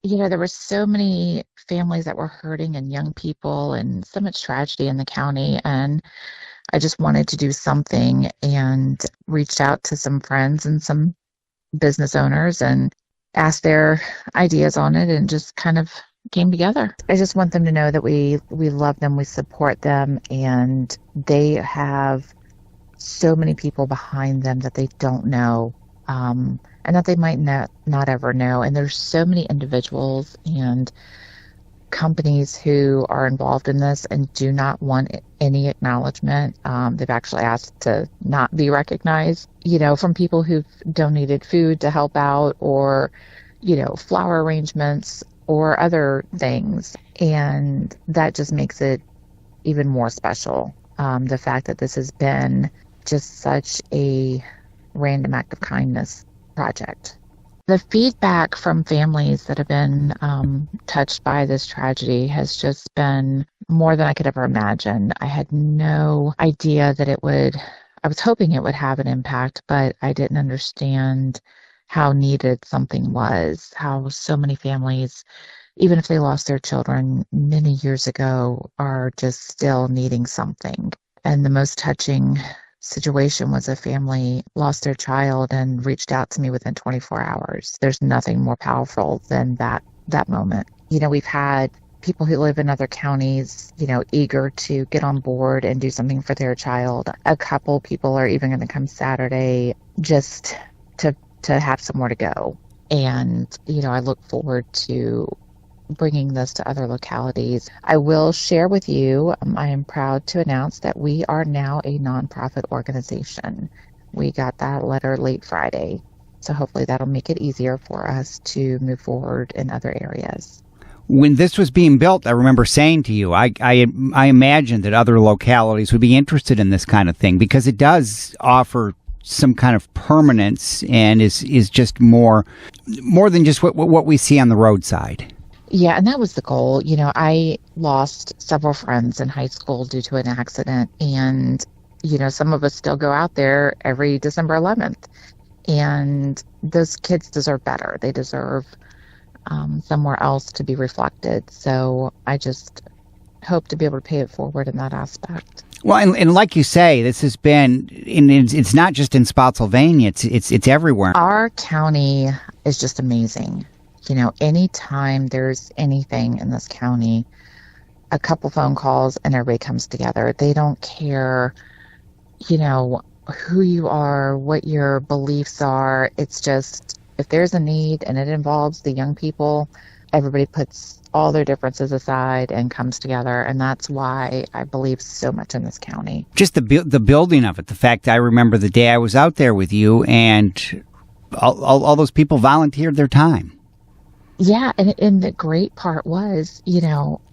There were so many families that were hurting and young people and so much tragedy in the county. And I just wanted to do something and reached out to some friends and some business owners and asked their ideas on it and just kind of came together. I just want them to know that we love them, we support them, and they have so many people behind them that they don't know, and that they might not ever know. And there's so many individuals and companies who are involved in this and do not want any acknowledgement. They've actually asked to not be recognized, from people who've donated food to help out, or, flower arrangements or other things. And that just makes it even more special. The fact that this has been just such a random act of kindness project. The feedback from families that have been touched by this tragedy has just been more than I could ever imagine. I had no idea that I was hoping it would have an impact, but I didn't understand how needed something was, how so many families, even if they lost their children many years ago, are just still needing something. And the most touching situation was a family lost their child and reached out to me within 24 hours. There's nothing more powerful than that moment. We've had people who live in other counties, eager to get on board and do something for their child. A couple people are even going to come Saturday just to have somewhere to go. And, I look forward to bringing this to other localities. I will share with you, I am proud to announce that we are now a nonprofit organization. We got that letter late Friday, so hopefully that'll make it easier for us to move forward in other areas. When this was being built, I remember saying to you, I imagined that other localities would be interested in this kind of thing, because it does offer some kind of permanence and is just more than just what we see on the roadside. Yeah, and that was the goal. I lost several friends in high school due to an accident, and, some of us still go out there every December 11th, and those kids deserve better. They deserve somewhere else to be reflected. So I just hope to be able to pay it forward in that aspect. Well, and like you say, this has been, it's not just in Spotsylvania, it's everywhere. Our county is just amazing. Anytime there's anything in this county, a couple phone calls and everybody comes together. They don't care, who you are, what your beliefs are. It's just, if there's a need and it involves the young people, everybody puts all their differences aside and comes together. And that's why I believe so much in this county. Just the building of it. The fact I remember the day I was out there with you, and all those people volunteered their time. Yeah, and the great part was,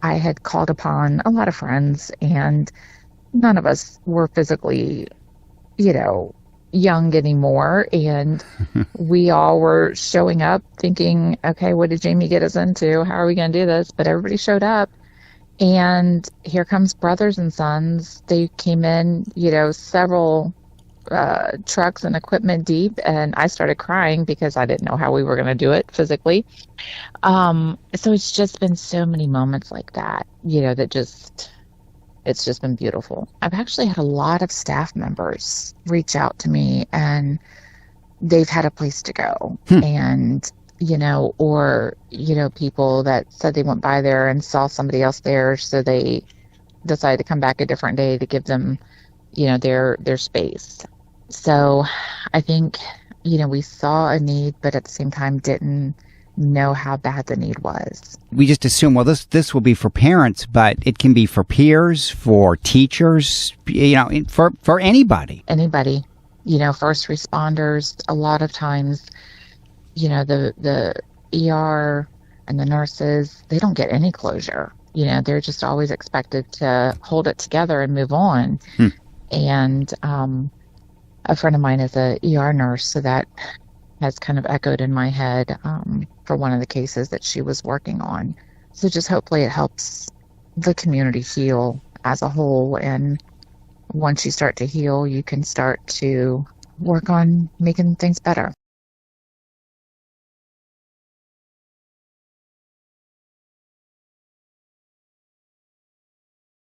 I had called upon a lot of friends, and none of us were physically, young anymore. And we all were showing up thinking, okay, what did Jaimie get us into? How are we going to do this? But everybody showed up. And here comes Brothers and Sons. They came in, several trucks and equipment deep, and I started crying because I didn't know how we were going to do it physically. So it's just been so many moments like that, it's just been beautiful. I've actually had a lot of staff members reach out to me, and they've had a place to go. And, or, people that said they went by there and saw somebody else there, so they decided to come back a different day to give them, their space. So I think, we saw a need, but at the same time didn't know how bad the need was. We just assume, well, this will be for parents, but it can be for peers, for teachers, for anybody. Anybody, first responders. A lot of times, the ER and the nurses, they don't get any closure. They're just always expected to hold it together and move on. And a friend of mine is a ER nurse, so that has kind of echoed in my head for one of the cases that she was working on. So just hopefully it helps the community heal as a whole. And once you start to heal, you can start to work on making things better.